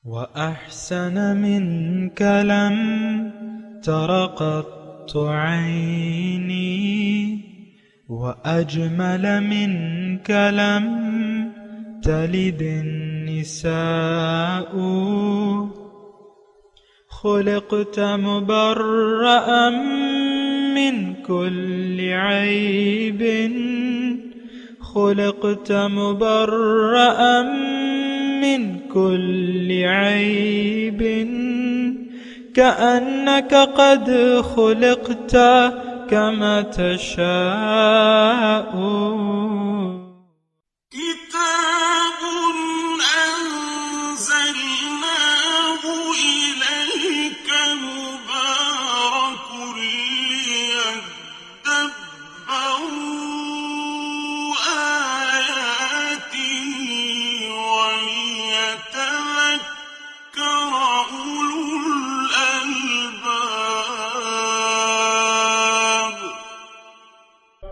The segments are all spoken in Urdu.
وأحسن منك لم تر قط عيني وأجمل منك لم تلد النساء خلقت مبرأ من كل عيب خلقت مبرأ من كل عيب كأنك قد خلقت كما تشاء كتاب أنزلناه إليك مبارك ليدبروا آياته وليتذكر أولو الألباب۔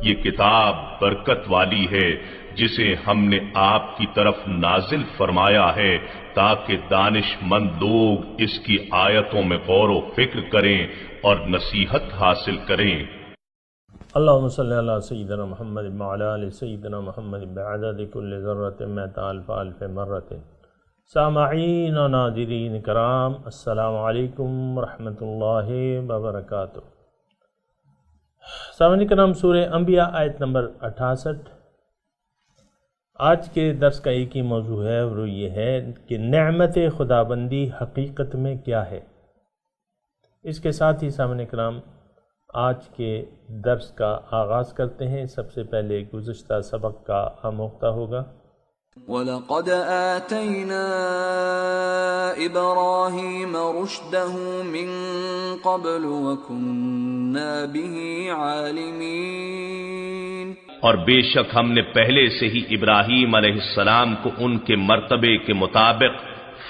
یہ کتاب برکت والی ہے جسے ہم نے آپ کی طرف نازل فرمایا ہے تاکہ دانش مند لوگ اس کی آیتوں میں غور و فکر کریں اور نصیحت حاصل کریں۔ اللہم صلی علی سیدنا محمد وعلی آل سیدنا محمد بعدد کل ذرۃ مئۃ الف الف مرۃ۔ سامعین و ناظرین کرام، السلام علیکم ورحمۃ اللہ وبرکاتہ۔ سامعین کرام، سورہ انبیاء آیت نمبر 68۔ آج کے درس کا ایک ہی موضوع ہے اور وہ یہ ہے کہ نعمت خداوندی حقیقت میں کیا ہے۔ اس کے ساتھ ہی سامعین کرام آج کے درس کا آغاز کرتے ہیں۔ سب سے پہلے گزشتہ سبق کا آموختہ ہوگا۔ وَلَقَدْ آتَيْنَا إِبْرَاهِيمَ رُشْدَهُ مِن قَبْلُ وَكُنَّا بِهِ عَالِمِينَ۔ اور بے شک ہم نے پہلے سے ہی ابراہیم علیہ السلام کو ان کے مرتبے کے مطابق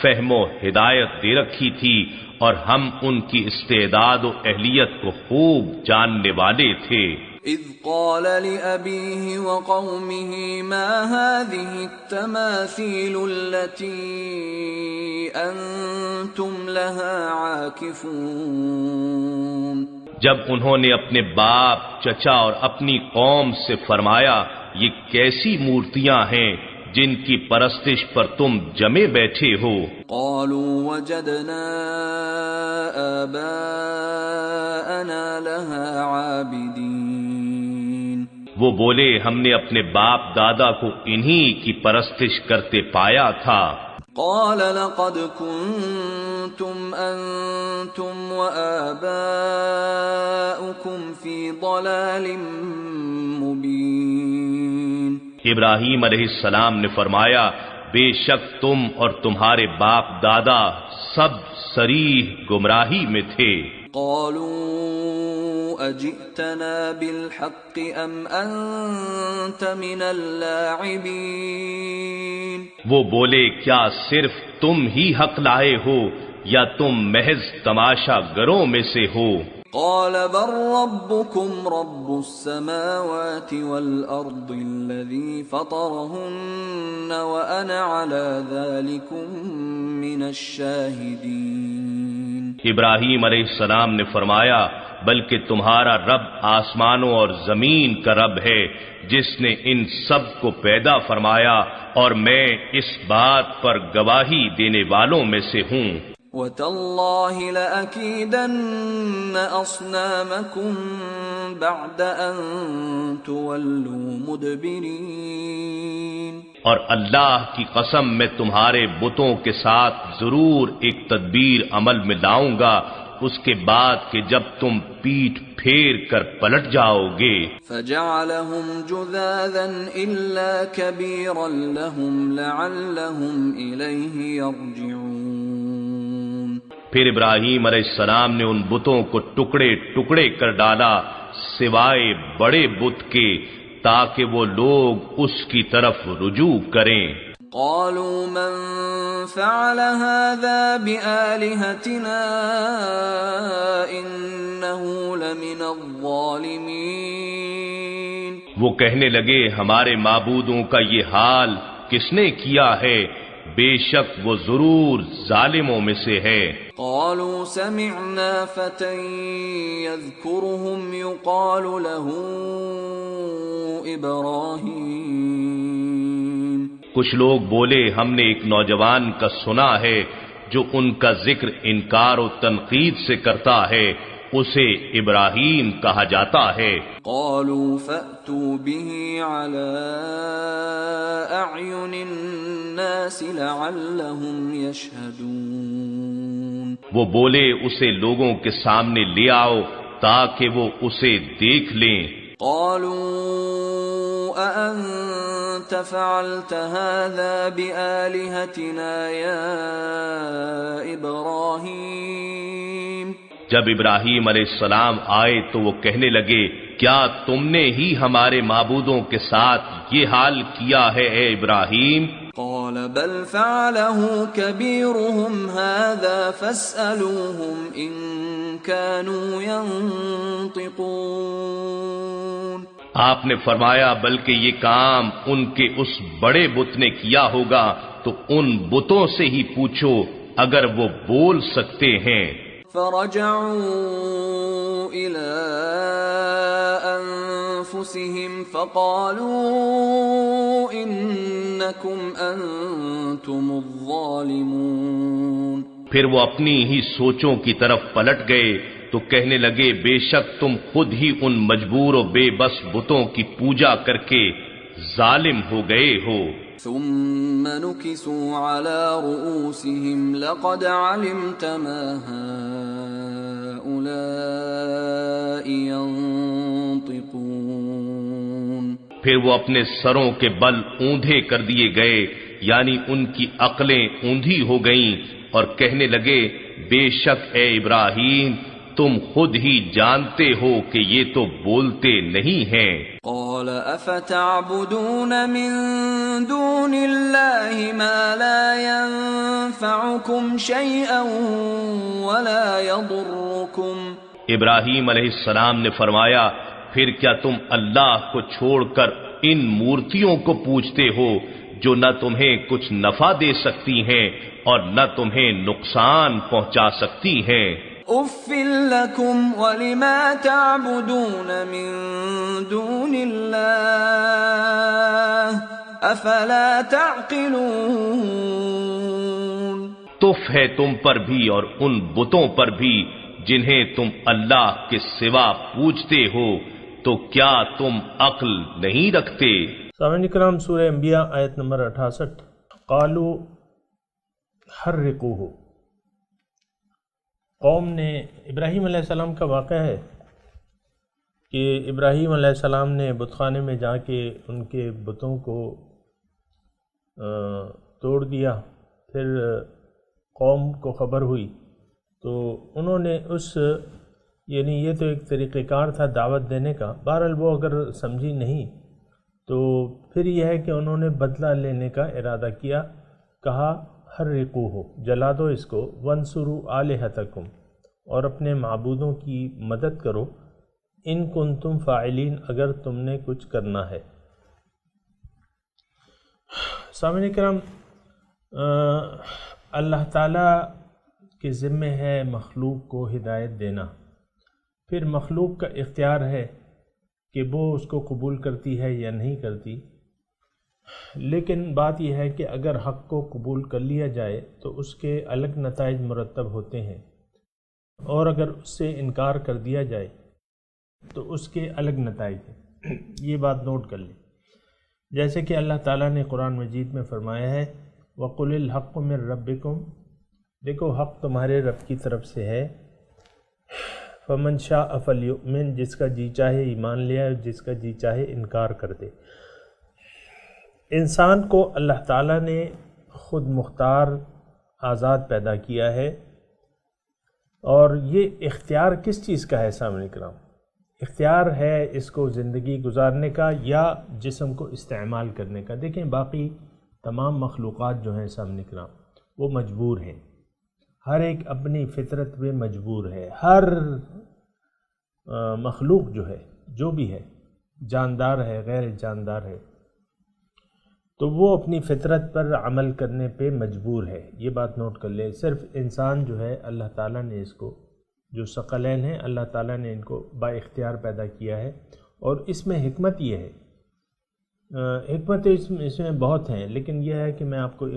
فہم و ہدایت دے رکھی تھی، اور ہم ان کی استعداد و اہلیت کو خوب جاننے والے تھے۔ اذ قال لأبيه وقومه ما هذه التماثيل التي أنتم لها عاكفون۔ جب انہوں نے اپنے باپ، چچا اور اپنی قوم سے فرمایا یہ کیسی مورتیاں ہیں جن کی پرستش پر تم جمے بیٹھے ہو؟ قالوا وجدنا آباءنا لها عابدين۔ وہ بولے ہم نے اپنے باپ دادا کو انہی کی پرستش کرتے پایا تھا۔ قال لقد كنتم أنتم وآباؤكم في ضلال مبين۔ ابراہیم علیہ السلام نے فرمایا بے شک تم اور تمہارے باپ دادا سب صریح گمراہی میں تھے۔ قالوا اجئتنا بالحق ام انت من اللاعبین۔ وہ بولے کیا صرف تم ہی حق لائے ہو یا تم محض تماشا گروں میں سے ہو؟ قال بل ربكم رب السماوات والأرض الذي فطرهن وأنا على ذلكم من الشاهدين۔ ابراہیم علیہ السلام نے فرمایا بلکہ تمہارا رب آسمانوں اور زمین کا رب ہے جس نے ان سب کو پیدا فرمایا، اور میں اس بات پر گواہی دینے والوں میں سے ہوں۔ وَتَاللَّهِ لَأَكِيدَنَّ أَصْنَامَكُمْ بَعْدَ أَن تُوَلُّوا مُدْبِرِينَ۔ اور اللہ کی قسم میں تمہارے بتوں کے ساتھ ضرور ایک تدبیر عمل میں لاؤں گا اس کے بعد کہ جب تم پیٹھ پھیر کر پلٹ جاؤ گے۔ فَجَعَلَهُمْ جُذَاذًا إِلَّا كَبِيرًا لَهُمْ لَعَلَّهُمْ إِلَيْهِ يَرْجِعُونَ۔ پھر ابراہیم علیہ السلام نے ان بتوں کو ٹکڑے ٹکڑے کر ڈالا سوائے بڑے بت کے تاکہ وہ لوگ اس کی طرف رجوع کریں۔ قالوا من فعل هذا بآلهتنا إنه لمن الظالمين۔ وہ کہنے لگے ہمارے معبودوں کا یہ حال کس نے کیا ہے؟ بے شک وہ ضرور ظالموں میں سے ہے۔ قالوا سمعنا فتى يذكرهم يقال له ابراہیم، کچھ لوگ بولے ہم نے ایک نوجوان کا سنا ہے جو ان کا ذکر انکار و تنقید سے کرتا ہے، اسے ابراہیم کہا جاتا ہے۔ قالوا فأتوا به على أعين الناس لعلهم يشهدون، وہ بولے اسے لوگوں کے سامنے لے آؤ تاکہ وہ اسے دیکھ لیں۔ قالوا أأنت فعلت هذا بآلهتنا يا إبراهيم، جب ابراہیم علیہ السلام آئے تو وہ کہنے لگے کیا تم نے ہی ہمارے معبودوں کے ساتھ یہ حال کیا ہے اے ابراہیم؟ قال بل فعله كبيرهم هذا فاسألوهم إن كانوا ينطقون، آپ نے فرمایا بلکہ یہ کام ان کے اس بڑے بت نے کیا ہوگا تو ان بتوں سے ہی پوچھو اگر وہ بول سکتے ہیں۔ فرجعوا إلى أنفسهم فقالوا إنكم أنتم الظالمون، پھر وہ اپنی ہی سوچوں کی طرف پلٹ گئے تو کہنے لگے بے شک تم خود ہی ان مجبور و بے بس بتوں کی پوجا کر کے ظالم ہو گئے ہو۔ ثم نكسوا على رؤوسهم لقد علمت ما هؤلاء ينطقون، پھر وہ اپنے سروں کے بل اوندھے کر دیے گئے، یعنی ان کی عقلیں اوندھی ہو گئیں، اور کہنے لگے بے شک اے ابراہیم تم خود ہی جانتے ہو کہ یہ تو بولتے نہیں ہیں۔ قال افتعبدون من دون اللہ ما لا ينفعكم شيئا ولا يضركم، ابراہیم علیہ السلام نے فرمایا پھر کیا تم اللہ کو چھوڑ کر ان مورتیوں کو پوجتے ہو جو نہ تمہیں کچھ نفع دے سکتی ہیں اور نہ تمہیں نقصان پہنچا سکتی ہیں۔ اف لکم ولما تعبدون من دون اللہ افلا تعقلون، تف ہے تم پر بھی اور ان بتوں پر بھی جنہیں تم اللہ کے سوا پوجتے ہو، تو کیا تم عقل نہیں رکھتے؟ سامعین کرام، سورہ انبیاء آیت نمبر 68۔ قالوا حرقوہ، قوم نے ابراہیم علیہ السلام کا واقعہ ہے کہ ابراہیم علیہ السلام نے بت خانے میں جا کے ان کے بتوں کو توڑ دیا۔ پھر قوم کو خبر ہوئی تو انہوں نے یعنی یہ تو ایک طریقہ کار تھا دعوت دینے کا، بہرحال وہ اگر سمجھی نہیں تو پھر یہ ہے کہ انہوں نے بدلہ لینے کا ارادہ کیا، کہا حرقوہ، جلا دو اس کو، وانصروا آلہتکم، اور اپنے معبودوں کی مدد کرو، ان کنتم فاعلین، اگر تم نے کچھ کرنا ہے۔ سامعین کرام، اللہ تعالیٰ کے ذمہ ہے مخلوق کو ہدایت دینا، پھر مخلوق کا اختیار ہے کہ وہ اس کو قبول کرتی ہے یا نہیں کرتی، لیکن بات یہ ہے کہ اگر حق کو قبول کر لیا جائے تو اس کے الگ نتائج مرتب ہوتے ہیں، اور اگر اس سے انکار کر دیا جائے تو اس کے الگ نتائج ہیں۔ یہ بات نوٹ کر لیں، جیسے کہ اللہ تعالیٰ نے قرآن مجید میں فرمایا ہے وَقُلِ الْحَقُّ مِنْ رَبِّكُمْ، دیکھو حق تمہارے رب کی طرف سے ہے، فَمَنْ شَاءَ فَلْيُؤْمِنْ، جس کا جی چاہے ایمان لے آئے، جس کا جی چاہے انکار کر دے۔ انسان کو اللہ تعالیٰ نے خود مختار آزاد پیدا کیا ہے، اور یہ اختیار کس چیز کا ہے سامعین کرام؟ اختیار ہے اس کو زندگی گزارنے کا یا جسم کو استعمال کرنے کا۔ دیکھیں باقی تمام مخلوقات جو ہیں سامعین کرام وہ مجبور ہیں، ہر ایک اپنی فطرت میں مجبور ہے، ہر مخلوق جو ہے جو بھی ہے، جاندار ہے غیر جاندار ہے، تو وہ اپنی فطرت پر عمل کرنے پہ مجبور ہے. یہ بات نوٹ کر لیں. صرف انسان جو ہے اللہ تعالیٰ نے اس کو، جو ثقلین ہیں اللہ تعالیٰ نے ان کو با اختیار پیدا کیا ہے. اور اس میں حکمت یہ ہے، حکمت اس میں بہت ہیں، لیکن یہ ہے کہ میں آپ کو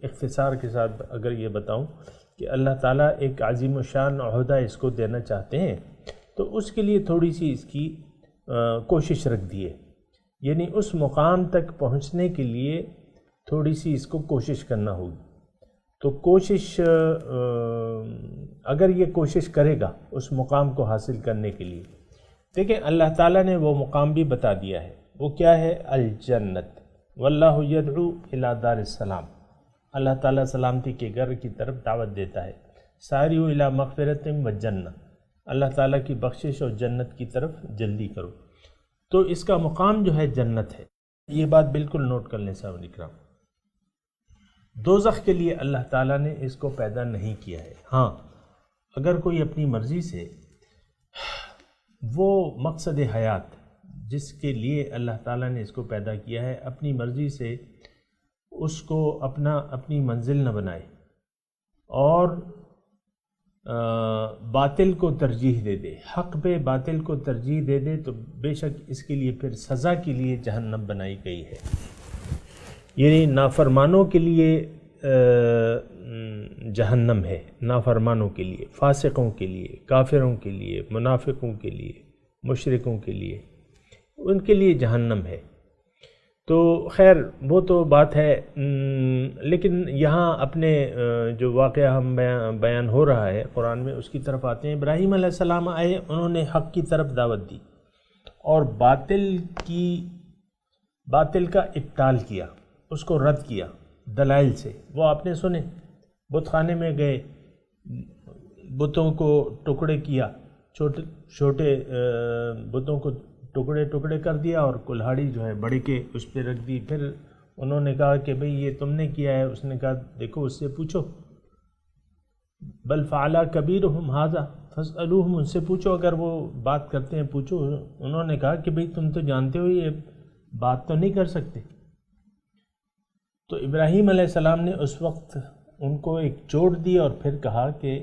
اختصار کے ساتھ اگر یہ بتاؤں کہ اللہ تعالیٰ ایک عظیم الشان عہدہ اس کو دینا چاہتے ہیں، تو اس کے لیے تھوڑی سی اس کی کوشش رکھ دی ہے. یعنی اس مقام تک پہنچنے کے لیے تھوڑی سی اس کو کوشش کرنا ہوگی. تو کوشش، اگر یہ کوشش کرے گا اس مقام کو حاصل کرنے کے لیے، دیکھیں اللہ تعالیٰ نے وہ مقام بھی بتا دیا ہے. وہ کیا ہے؟ الجنت. واللہ یدعو الی دار السلام. اللہ تعالیٰ سلامتی کے گھر کی طرف دعوت دیتا ہے. ساریو الی مغفرۃ وجنہ. اللہ تعالیٰ کی بخشش اور جنت کی طرف جلدی کرو. تو اس کا مقام جو ہے جنت ہے. یہ بات بالکل نوٹ کر لیں سامعین کرام. دوزخ کے لیے اللہ تعالیٰ نے اس کو پیدا نہیں کیا ہے. ہاں اگر کوئی اپنی مرضی سے وہ مقصد حیات جس کے لیے اللہ تعالیٰ نے اس کو پیدا کیا ہے، اپنی مرضی سے اس کو اپنی منزل نہ بنائے اور باطل کو ترجیح دے دے، حق پہ باطل کو ترجیح دے دے، تو بے شک اس کے لیے پھر سزا کے لیے جہنم بنائی گئی ہے. یعنی نافرمانوں کے لیے جہنم ہے، نافرمانوں کے لیے، فاسقوں کے لیے، کافروں کے لیے، منافقوں کے لیے، مشرکوں کے لیے، ان کے لیے جہنم ہے. تو خیر وہ تو بات ہے، لیکن یہاں اپنے جو واقعہ ہم بیان ہو رہا ہے قرآن میں اس کی طرف آتے ہیں. ابراہیم علیہ السلام آئے، انہوں نے حق کی طرف دعوت دی اور باطل کا ابطال کیا، اس کو رد کیا دلائل سے. وہ آپ نے سنے، بت خانے میں گئے، بتوں کو ٹکڑے کیا، چھوٹے بتوں کو ٹکڑے کر دیا اور کلہاڑی جو ہے بڑی کے اس پہ رکھ دی. پھر انہوں نے کہا کہ بھئی یہ تم نے کیا ہے؟ اس نے کہا دیکھو اس سے پوچھو. بل فعل کبیرہم ھذا فاسألوہم، ان سے پوچھو اگر وہ بات کرتے ہیں پوچھو. انہوں نے کہا کہ بھئی تم تو جانتے ہو یہ بات تو نہیں کر سکتے. تو ابراہیم علیہ السلام نے اس وقت ان کو ایک چوٹ دی اور پھر کہا کہ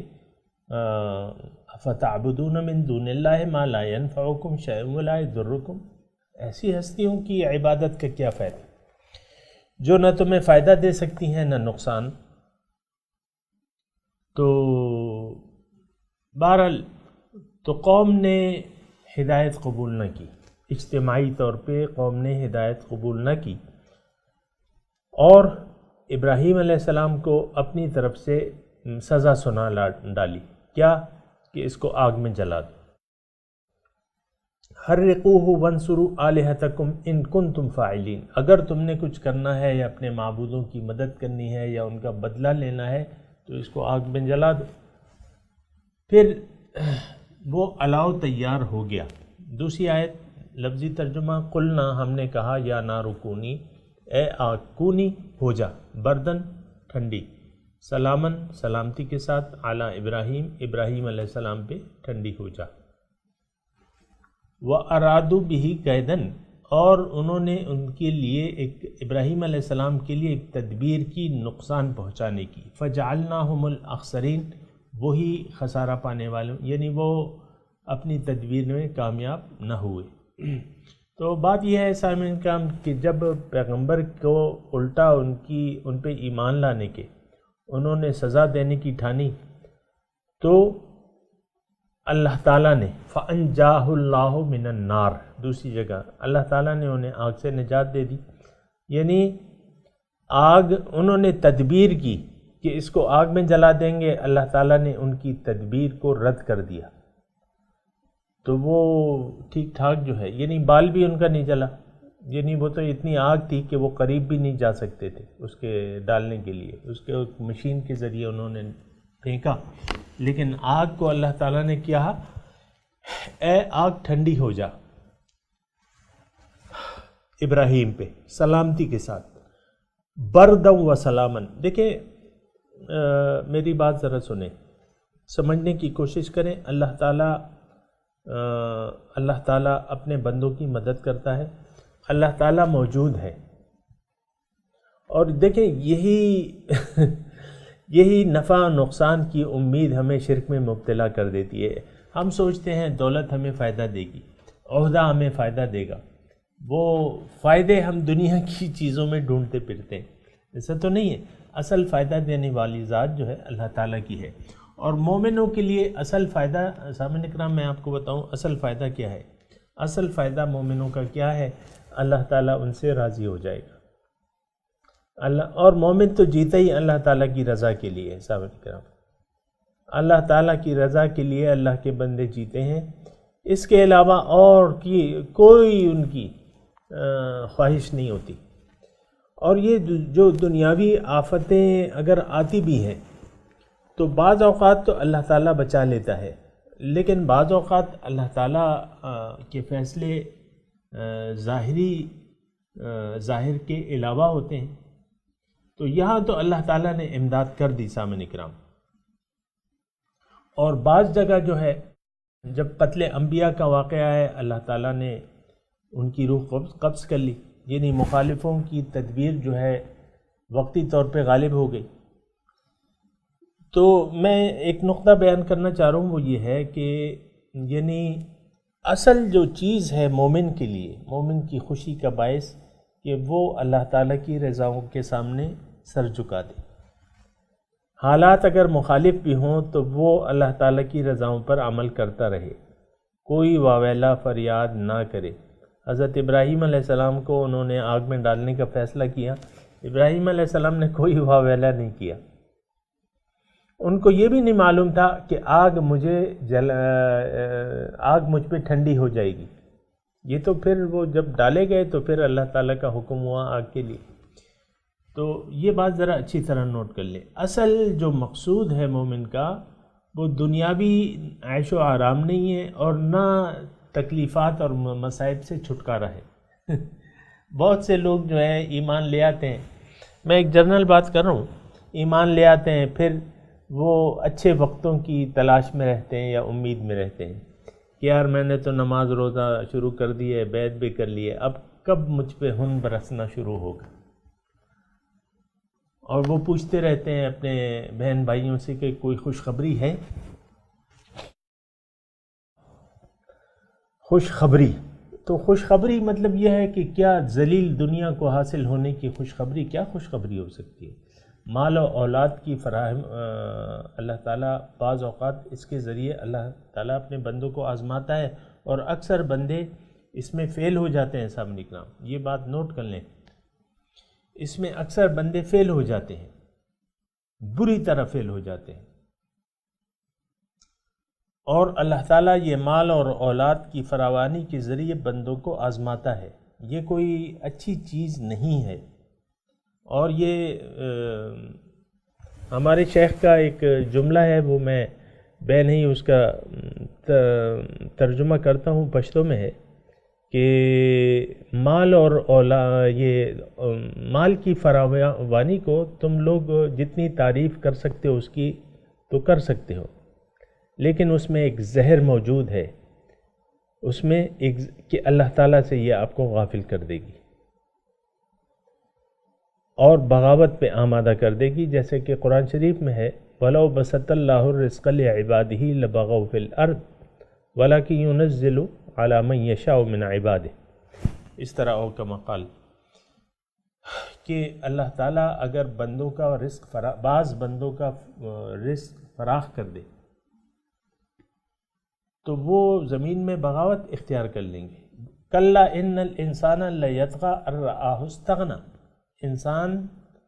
فتعبدون من دون اللہ ما لا ينفعکم شیئا ولا یضرکم. ایسی ہستیوں کی عبادت کا کیا فائدہ جو نہ تمہیں فائدہ دے سکتی ہیں نہ نقصان. تو بہرحال تو قوم نے ہدایت قبول نہ کی، اجتماعی طور پہ قوم نے ہدایت قبول نہ کی اور ابراہیم علیہ السلام کو اپنی طرف سے سزا سنا ڈالی. کیا؟ کہ اس کو آگ میں جلا دو. حرقوہ وانصروا آلہتکم ان کنتم فاعلین. اگر تم نے کچھ کرنا ہے یا اپنے معبودوں کی مدد کرنی ہے یا ان کا بدلہ لینا ہے تو اس کو آگ میں جلا دو. پھر وہ الاؤ تیار ہو گیا. دوسری آیت لفظی ترجمہ، قلنا ہم نے کہا یا نار کونی، اے آگ کونی ہو جا، بردن ٹھنڈی، سلامن سلامتی کے ساتھ، علی ابراہیم ابراہیم علیہ السلام پہ ٹھنڈی ہو جا. وَأَرَادُوا بِهِ كَيْدًا، اور انہوں نے ان کے لیے ایک ابراہیم علیہ السلام کے لیے ایک تدبیر کی نقصان پہنچانے کی. فَجَعَلْنَاهُمُ الْأَخْسَرِينَ، وہی خسارہ پانے والوں، یعنی وہ اپنی تدبیر میں کامیاب نہ ہوئے. تو بات یہ ہے سامعین کرام کہ جب پیغمبر کو الٹا ان پہ ایمان لانے کے انہوں نے سزا دینے کی ٹھانی تو اللہ تعالیٰ نے فَأَنْجَاهُ اللَّهُ مِنَ النَّارِ، دوسری جگہ اللہ تعالیٰ نے انہیں آگ سے نجات دے دی. یعنی آگ انہوں نے تدبیر کی کہ اس کو آگ میں جلا دیں گے، اللہ تعالیٰ نے ان کی تدبیر کو رد کر دیا. تو وہ ٹھیک ٹھاک جو ہے، یعنی بال بھی ان کا نہیں جلا، یعنی وہ تو اتنی آگ تھی کہ وہ قریب بھی نہیں جا سکتے تھے اس کے ڈالنے کے لیے. اس کے مشین کے ذریعے انہوں نے پھینکا، لیکن آگ کو اللہ تعالیٰ نے کیا، اے آگ ٹھنڈی ہو جا ابراہیم پہ سلامتی کے ساتھ، بردم و سلامن. دیکھیں میری بات ذرا سنیں، سمجھنے کی کوشش کریں. اللہ تعالیٰ اپنے بندوں کی مدد کرتا ہے. اللہ تعالیٰ موجود ہے، اور دیکھیں یہی نفع و نقصان کی امید ہمیں شرک میں مبتلا کر دیتی ہے. ہم سوچتے ہیں دولت ہمیں فائدہ دے گی، عہدہ ہمیں فائدہ دے گا، وہ فائدے ہم دنیا کی چیزوں میں ڈھونڈتے پھرتے ہیں. ایسا تو نہیں ہے. اصل فائدہ دینے والی ذات جو ہے اللہ تعالیٰ کی ہے. اور مومنوں کے لیے اصل فائدہ، سامعین اکرام میں آپ کو بتاؤں اصل فائدہ کیا ہے. اصل فائدہ مومنوں کا کیا ہے؟ اللہ تعالیٰ ان سے راضی ہو جائے گا. اور مومن تو جیتا ہی اللہ تعالیٰ کی رضا کے لیے ہے. سامعین اکرام، اللہ تعالیٰ کی رضا کے لیے اللہ کے بندے جیتے ہیں. اس کے علاوہ اور کوئی ان کی خواہش نہیں ہوتی. اور یہ جو دنیاوی آفتیں اگر آتی بھی ہیں تو بعض اوقات تو اللہ تعالیٰ بچا لیتا ہے، لیکن بعض اوقات اللہ تعالیٰ کے فیصلے ظاہر کے علاوہ ہوتے ہیں. تو یہاں تو اللہ تعالیٰ نے امداد کر دی سامعین اکرام. اور بعض جگہ جو ہے جب قتل انبیاء کا واقعہ ہے اللہ تعالیٰ نے ان کی روح قبض کر لی، یعنی مخالفوں کی تدبیر جو ہے وقتی طور پہ غالب ہو گئی. تو میں ایک نقطہ بیان کرنا چاہ رہا ہوں، وہ یہ ہے کہ یعنی اصل جو چیز ہے مومن کے لیے، مومن کی خوشی کا باعث کہ وہ اللہ تعالیٰ کی رضاؤں کے سامنے سر جھکا دے. حالات اگر مخالف بھی ہوں تو وہ اللہ تعالیٰ کی رضاؤں پر عمل کرتا رہے، کوئی واویلا فریاد نہ کرے. حضرت ابراہیم علیہ السلام کو انہوں نے آگ میں ڈالنے کا فیصلہ کیا، ابراہیم علیہ السلام نے کوئی واویلا نہیں کیا. ان کو یہ بھی نہیں معلوم تھا کہ آگ مجھ پہ ٹھنڈی ہو جائے گی. یہ تو پھر وہ جب ڈالے گئے تو پھر اللہ تعالیٰ کا حکم ہوا آگ کے لیے. تو یہ بات ذرا اچھی طرح نوٹ کر لیں. اصل جو مقصود ہے مومن کا وہ دنیاوی عیش و آرام نہیں ہے اور نہ تکلیفات اور مصائب سے چھٹکارا ہے. بہت سے لوگ جو ہیں ایمان لے آتے ہیں، میں ایک جنرل بات کر رہا ہوں، ایمان لے آتے ہیں، پھر وہ اچھے وقتوں کی تلاش میں رہتے ہیں یا امید میں رہتے ہیں کہ یار میں نے تو نماز روزہ شروع کر دی ہے، بیعت بھی کر لی ہے، اب کب مجھ پہ خون برسنا شروع ہوگا. اور وہ پوچھتے رہتے ہیں اپنے بہن بھائیوں سے کہ کوئی خوشخبری ہے. خوشخبری تو خوشخبری مطلب یہ ہے کہ کیا ذلیل دنیا کو حاصل ہونے کی خوشخبری، کیا خوشخبری ہو سکتی ہے؟ مال و اولاد کی فراہم اللہ تعالیٰ بعض اوقات اس کے ذریعے اللہ تعالیٰ اپنے بندوں کو آزماتا ہے، اور اکثر بندے اس میں فیل ہو جاتے ہیں. سامعین اکرام یہ بات نوٹ کر لیں، اس میں اکثر بندے فیل ہو جاتے ہیں، بری طرح فیل ہو جاتے ہیں. اور اللہ تعالیٰ یہ مال اور اولاد کی فراوانی کے ذریعے بندوں کو آزماتا ہے. یہ کوئی اچھی چیز نہیں ہے. اور یہ ہمارے شیخ کا ایک جملہ ہے، وہ میں بے نہیں اس کا ترجمہ کرتا ہوں، پشتو میں ہے کہ مال اور اولاد، یہ مال کی فراوانی کو تم لوگ جتنی تعریف کر سکتے ہو اس کی تو کر سکتے ہو، لیکن اس میں ایک زہر موجود ہے، اس میں ایک کہ اللہ تعالیٰ سے یہ آپ کو غافل کر دے گی اور بغاوت پہ آمادہ کر دے گی. جیسے کہ قرآن شریف میں ہے وَلَوْ بَسَطَ اللَّهُ الرِّزْقَ لِعِبَادِهِ لَبَغَوْا فِي الْأَرْضِ وَلَكِنْ يُنَزِّلُ عَلَى مَنْ يَشَاءُ مِنْ عِبَادِهِ. اس طرح اور کما قال کہ اللہ تعالیٰ اگر بندوں کا رزق بعض بندوں کا رزق فراخ کر دے تو وہ زمین میں بغاوت اختیار کر لیں گے. كَلَّا إِنَّ الْإِنسَانَ لَيَطْغَىٰ أَن رَآهُ اسْتَغْنَىٰ. انسان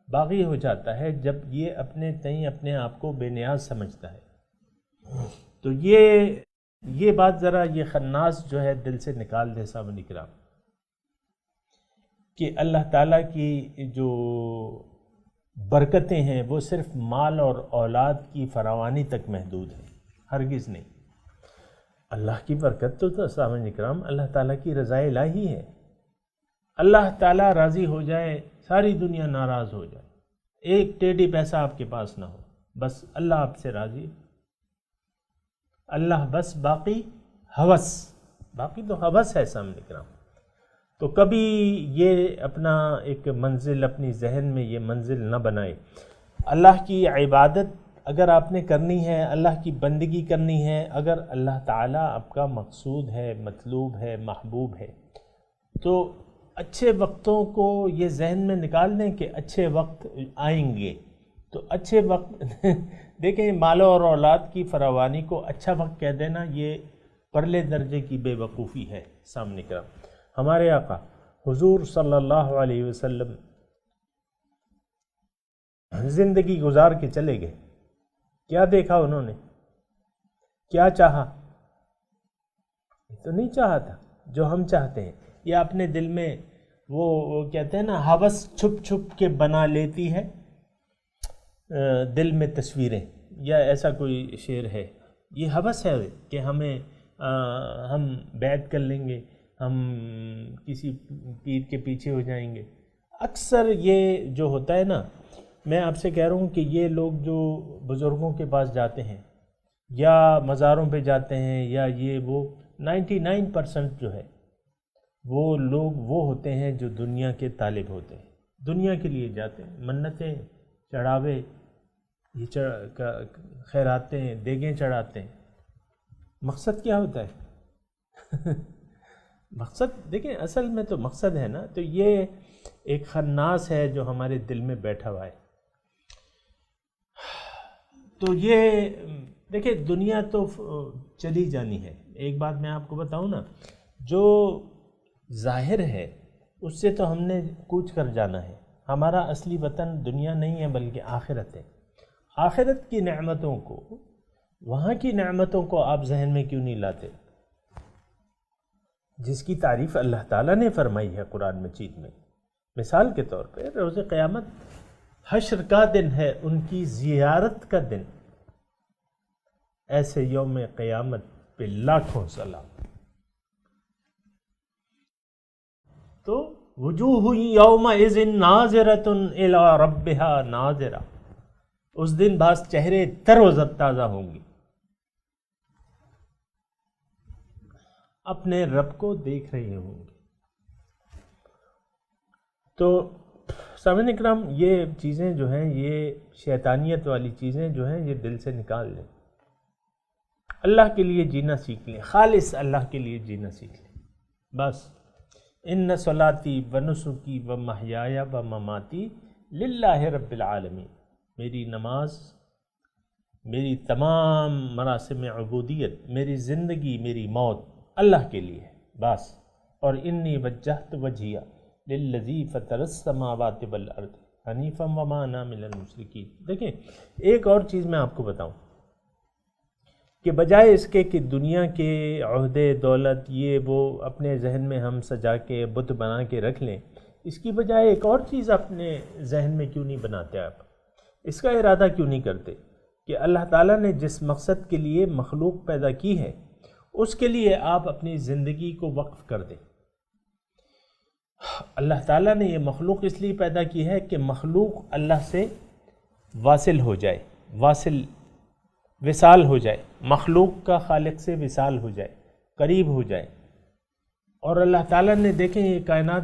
باغی ہو جاتا ہے جب یہ اپنے تئیں اپنے آپ کو بے نیاز سمجھتا ہے. تو یہ بات ذرا یہ خناس جو ہے دل سے نکال دے سامعین اکرام کہ اللہ تعالیٰ کی جو برکتیں ہیں وہ صرف مال اور اولاد کی فراوانی تک محدود ہیں، ہرگز نہیں. اللہ کی برکت تو سامعین اکرام اللہ تعالیٰ کی رضا الہی ہے. اللہ تعالیٰ راضی ہو جائے، ساری دنیا ناراض ہو جائے، ایک ٹیڑھی پیسہ آپ کے پاس نہ ہو، بس اللہ آپ سے راضی. اللہ بس، باقی ہوس، باقی تو ہوس ہے سامنے کرام. تو کبھی یہ اپنا ایک منزل اپنی ذہن میں یہ منزل نہ بنائے. اللہ کی عبادت اگر آپ نے کرنی ہے، اللہ کی بندگی کرنی ہے، اگر اللہ تعالیٰ آپ کا مقصود ہے، مطلوب ہے، محبوب ہے، تو اچھے وقتوں کو یہ ذہن میں نکال دیں کہ اچھے وقت آئیں گے. تو اچھے وقت دیکھیں، مال اور اولاد کی فراوانی کو اچھا وقت کہہ دینا یہ پرلے درجے کی بے وقوفی ہے. سامنے کرام ہمارے آقا حضور صلی اللہ علیہ وسلم زندگی گزار کے چلے گئے. کیا دیکھا انہوں نے؟ کیا چاہا؟ تو نہیں چاہا تھا جو ہم چاہتے ہیں. یا اپنے دل میں وہ کہتے ہیں نا، ہوس چھپ چھپ کے بنا لیتی ہے دل میں تصویریں، یا ایسا کوئی شعر ہے. یہ ہوس ہے کہ ہم بیعت کر لیں گے، ہم کسی پیر کے پیچھے ہو جائیں گے. اکثر یہ جو ہوتا ہے نا، میں آپ سے کہہ رہا ہوں کہ یہ لوگ جو بزرگوں کے پاس جاتے ہیں یا مزاروں پہ جاتے ہیں، یا یہ وہ 99% جو ہے وہ لوگ وہ ہوتے ہیں جو دنیا کے طالب ہوتے ہیں، دنیا کے لیے جاتے ہیں. منتیں، چڑھاوے، یہ خیراتیں، دیگیں چڑھاتے ہیں. مقصد کیا ہوتا ہے؟ مقصد دیکھیں، اصل میں تو مقصد ہے نا، تو یہ ایک خناس ہے جو ہمارے دل میں بیٹھا ہوا ہے. تو یہ دیکھیں، دنیا تو چلی جانی ہے. ایک بات میں آپ کو بتاؤں نا، جو ظاہر ہے اس سے تو ہم نے کوچ کر جانا ہے. ہمارا اصلی وطن دنیا نہیں ہے بلکہ آخرت ہے. آخرت کی نعمتوں کو، وہاں کی نعمتوں کو آپ ذہن میں کیوں نہیں لاتے، جس کی تعریف اللہ تعالیٰ نے فرمائی ہے قرآن مجید میں. مثال کے طور پہ روز قیامت حشر کا دن ہے، ان کی زیارت کا دن. ایسے یوم قیامت پہ لاکھوں سلام. تو وجوہ یومئذ ناظرۃ الی ربہا ناظرہ، اس دن بعض چہرے تر و تازہ ہوں گے، اپنے رب کو دیکھ رہے ہوں گے. تو سامعین اکرام، یہ چیزیں جو ہیں، یہ شیطانیت والی چیزیں جو ہیں، یہ دل سے نکال لیں. اللہ کے لیے جینا سیکھ لیں، خالص اللہ کے لیے جینا سیکھ لیں. بس ان صلاتی و نسکی و محیایا و مماتی للہ رب العالمین. میری نماز، میری تمام مراسم عبودیت، میری زندگی، میری موت اللہ کے لیے ہے بس. اور انی وجہت وجہیہ للذی فطر السماوات والارض حنیفا وما انا من المشرکین. دیکھیں، ایک اور چیز میں آپ کو بتاؤں کہ بجائے اس کے کہ دنیا کے عہدے، دولت، یہ وہ اپنے ذہن میں ہم سجا کے بت بنا کے رکھ لیں، اس کی بجائے ایک اور چیز اپنے ذہن میں کیوں نہیں بناتے؟ آپ اس کا ارادہ کیوں نہیں کرتے کہ اللہ تعالیٰ نے جس مقصد کے لیے مخلوق پیدا کی ہے اس کے لیے آپ اپنی زندگی کو وقف کر دیں. اللہ تعالیٰ نے یہ مخلوق اس لیے پیدا کی ہے کہ مخلوق اللہ سے واصل ہو جائے، وصال ہو جائے، مخلوق کا خالق سے وصال ہو جائے، قریب ہو جائے. اور اللہ تعالیٰ نے دیکھیں یہ کائنات،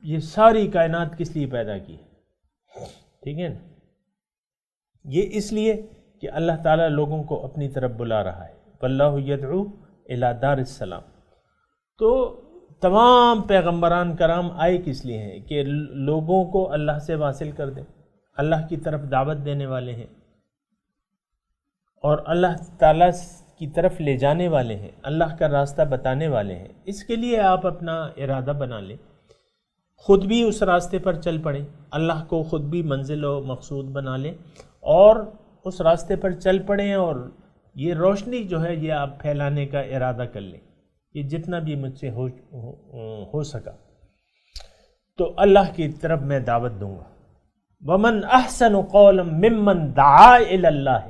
یہ ساری کائنات کس لیے پیدا کی ہے؟ ٹھیک ہے نا؟ یہ اس لیے کہ اللہ تعالیٰ لوگوں کو اپنی طرف بلا رہا ہے. واللہ یدعو الی دار السلام. تو تمام پیغمبران کرام آئے کس لیے ہیں؟ کہ لوگوں کو اللہ سے واصل کر دیں، اللہ کی طرف دعوت دینے والے ہیں، اور اللہ تعالیٰ کی طرف لے جانے والے ہیں، اللہ کا راستہ بتانے والے ہیں. اس کے لیے آپ اپنا ارادہ بنا لیں، خود بھی اس راستے پر چل پڑیں، اللہ کو خود بھی منزل و مقصود بنا لیں اور اس راستے پر چل پڑیں. اور یہ روشنی جو ہے یہ آپ پھیلانے کا ارادہ کر لیں کہ جتنا بھی مجھ سے ہو سکا تو اللہ کی طرف میں دعوت دوں گا. وَمَنْ أَحْسَنُ قَوْلًا مِّمَّنْ دَعَا إِلَى اللَّهِ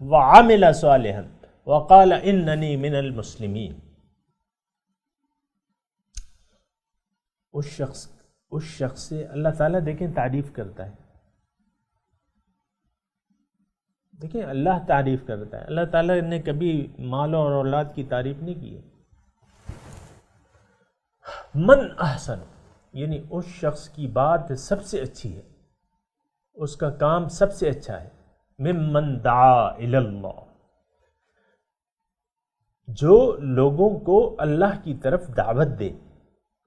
وَعَمِلَ صَالِحًا وَقَالَ إِنَّنِي مِنَ الْمُسْلِمِينَ. اس شخص سے اللہ تعالیٰ دیکھیں تعریف کرتا ہے. دیکھیں اللہ تعریف کرتا ہے. اللہ تعالیٰ نے کبھی مال اور اولاد کی تعریف نہیں کی ہے. من احسن یعنی اس شخص کی بات سب سے اچھی ہے، اس کا کام سب سے اچھا ہے، ممن دعا الی اللہ، جو لوگوں کو اللہ کی طرف دعوت دے،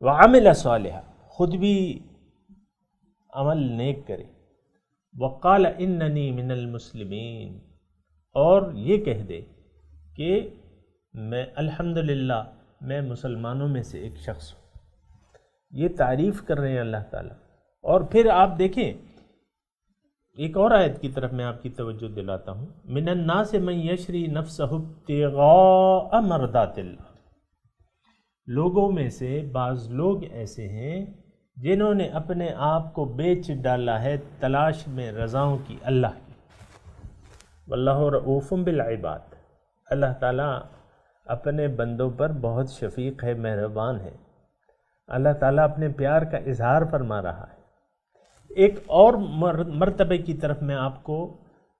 وعمل صالحا خود بھی عمل نیک کرے، وقال اننی من المسلمین اور یہ کہہ دے کہ میں الحمدللہ میں مسلمانوں میں سے ایک شخص ہوں۔ یہ تعریف کر رہے ہیں اللہ تعالیٰ۔ اور پھر آپ دیکھیں ایک اور آیت کی طرف میں آپ کی توجہ دلاتا ہوں، من الناس من یشری نفسہ ابتغاء مرضات اللہ، لوگوں میں سے بعض لوگ ایسے ہیں جنہوں نے اپنے آپ کو بیچ ڈالا ہے تلاش میں رضاؤں کی اللہ کی۔ واللہ رؤوف بالعباد، اللہ تعالیٰ اپنے بندوں پر بہت شفیق ہے، مہربان ہے۔ اللہ تعالیٰ اپنے پیار کا اظہار فرما رہا ہے۔ ایک اور مرتبے کی طرف میں آپ کو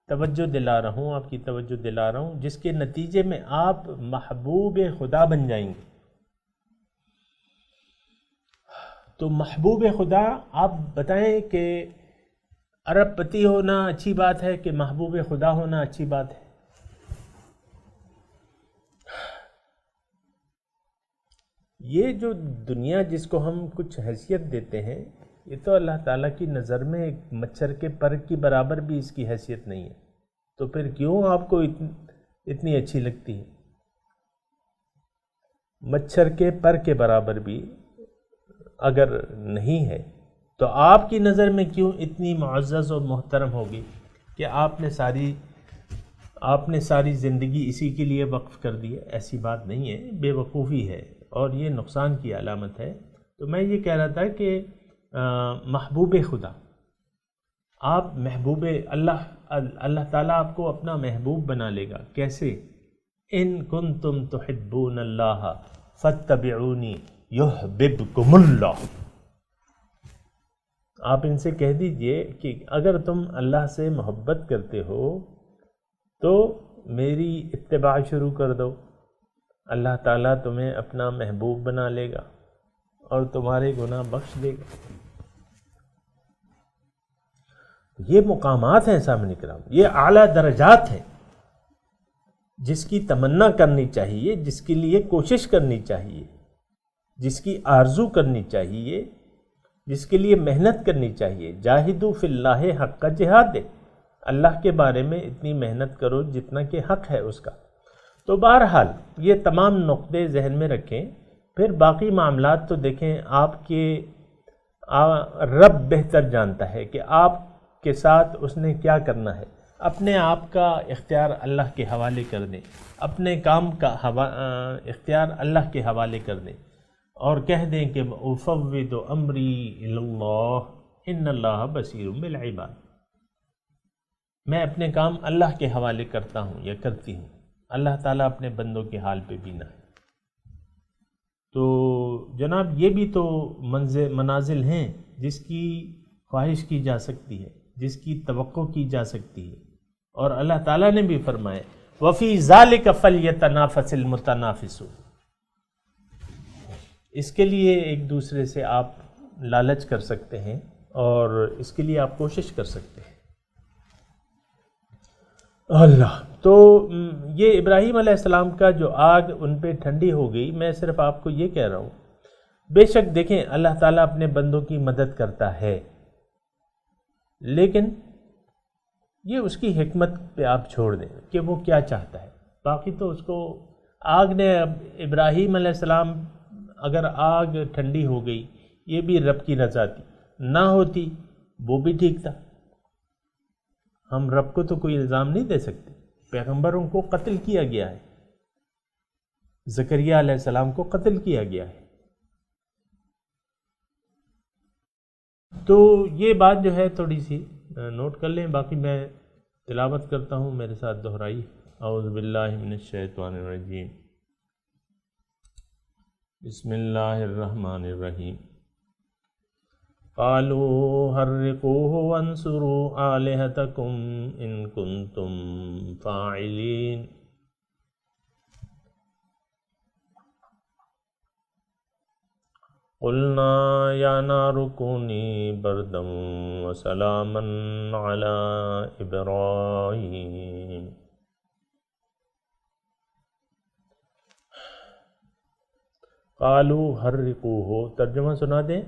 توجہ دلا رہا ہوں، آپ کی توجہ دلا رہا ہوں، جس کے نتیجے میں آپ محبوب خدا بن جائیں گے۔ تو محبوب خدا، آپ بتائیں کہ ارب پتی ہونا اچھی بات ہے کہ محبوب خدا ہونا اچھی بات ہے؟ یہ جو دنیا جس کو ہم کچھ حیثیت دیتے ہیں، یہ تو اللہ تعالیٰ کی نظر میں ایک مچھر کے پر کی برابر بھی اس کی حیثیت نہیں ہے، تو پھر کیوں آپ کو اتنی اچھی لگتی ہے؟ مچھر کے پر کے برابر بھی اگر نہیں ہے تو آپ کی نظر میں کیوں اتنی معزز اور محترم ہوگی کہ آپ نے ساری زندگی اسی کے لیے وقف کر دی ہے؟ ایسی بات نہیں ہے، بے وقوفی ہے اور یہ نقصان کی علامت ہے۔ تو میں یہ کہہ رہا تھا کہ محبوب خدا، آپ محبوب اللہ تعالیٰ آپ کو اپنا محبوب بنا لے گا۔ کیسے؟ ان کنتم تحبون اللہ فاتبعونی یحببکم اللہ، آپ ان سے کہہ دیجئے کہ اگر تم اللہ سے محبت کرتے ہو تو میری اتباع شروع کر دو، اللہ تعالیٰ تمہیں اپنا محبوب بنا لے گا اور تمہارے گناہ بخش دے گا۔ یہ مقامات ہیں سامنے کرام، یہ اعلیٰ درجات ہیں جس کی تمنا کرنی چاہیے، جس کے لیے کوشش کرنی چاہیے، جس کی آرزو کرنی چاہیے، جس کے لیے محنت کرنی چاہیے۔ جاہدوا فی اللہ حق جہاد، اللہ کے بارے میں اتنی محنت کرو جتنا کہ حق ہے اس کا۔ تو بہرحال یہ تمام نقطے ذہن میں رکھیں، پھر باقی معاملات تو دیکھیں، آپ کے رب بہتر جانتا ہے کہ آپ کے ساتھ اس نے کیا کرنا ہے۔ اپنے آپ کا اختیار اللہ کے حوالے کر دیں، اپنے کام کا اختیار اللہ کے حوالے کر دیں اور کہہ دیں کہ افوض امری الی اللہ ان اللہ بصیر بالعباد، میں اپنے کام اللہ کے حوالے کرتا ہوں یا کرتی ہوں، اللہ تعالیٰ اپنے بندوں کے حال پہ بینا ہے۔ تو جناب یہ بھی تو منازل ہیں جس کی خواہش کی جا سکتی ہے، جس کی توقع کی جا سکتی ہے، اور اللہ تعالیٰ نے بھی فرمایا وَفِي ذَلِكَ فَلْيَتَنَافَسِ الْمُتَنَافِسُونَ، اس کے لیے ایک دوسرے سے آپ لالچ کر سکتے ہیں اور اس کے لیے آپ کوشش کر سکتے ہیں۔ اللہ تو یہ ابراہیم علیہ السلام کا جو آگ ان پہ ٹھنڈی ہو گئی، میں صرف آپ کو یہ کہہ رہا ہوں، بے شک دیکھیں اللہ تعالیٰ اپنے بندوں کی مدد کرتا ہے، لیکن یہ اس کی حکمت پہ آپ چھوڑ دیں کہ وہ کیا چاہتا ہے۔ باقی تو اس کو آگ نے، ابراہیم علیہ السلام اگر آگ ٹھنڈی ہو گئی یہ بھی رب کی رضا تھی، نہ ہوتی وہ بھی ٹھیک تھا۔ ہم رب کو تو کوئی الزام نہیں دے سکتے، پیغمبروں کو قتل کیا گیا ہے، زکریہ علیہ السلام کو قتل کیا گیا ہے۔ تو یہ بات جو ہے تھوڑی سی نوٹ کر لیں، باقی میں تلاوت کرتا ہوں، میرے ساتھ دہرائی۔ اعوذ باللہ من الشیطان الرجیم، بسم اللہ الرحمن الرحیم۔ قالوا حرقوه وانصروا آلهتكم ان كنتم فاعلین۔ قلنا یا نار کونی بردا وسلاما علی ابراہیم۔ قالوا حرقوہ، ترجمہ سنا دیں۔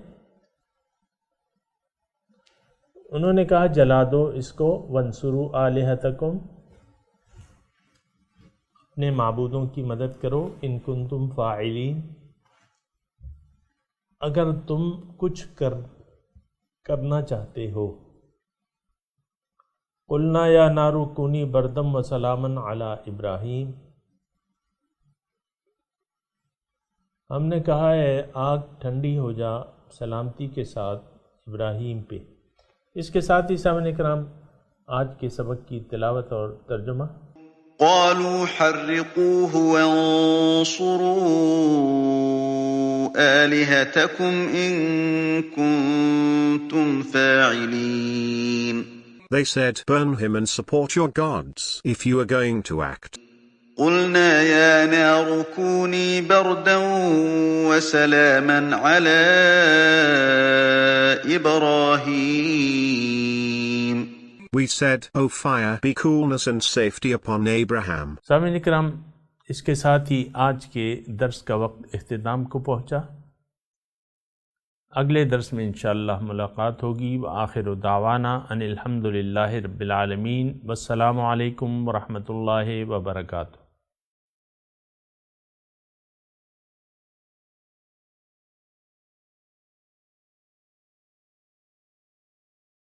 انہوں نے کہا جلا دو اس کو، وانصروا آلہتکم، اپنے معبودوں کی مدد کرو، ان کنتم فاعلین، اگر تم کچھ کرنا چاہتے ہو۔ قلنا یا نار کونی بردم وسلاما علی ابراہیم، ہم نے کہا ہے آگ ٹھنڈی ہو جا سلامتی کے ساتھ ابراہیم پہ۔ اس کے ساتھ ہی سامعین کرام آج کے سبق کی تلاوت اور ترجمہ۔ قالوا حرقوه وانصروا آلهتكم إن كنتم فاعلين. They said, burn him and support your gods if you are going to act. قلنا يا نار كوني بردا وسلاما على إبراهيم. We said, O fire, be coolness and safety upon Abraham. سامعین کرام اس کے ساتھ ہی آج کے درس کا وقت اختتام کو پہنچا۔ اگلے درس میں انشاءاللہ ملاقات ہوگی۔ وآخر دعوانا ان الحمد للہ رب العالمین، والسلام علیکم ورحمۃ اللہ وبرکاتہ۔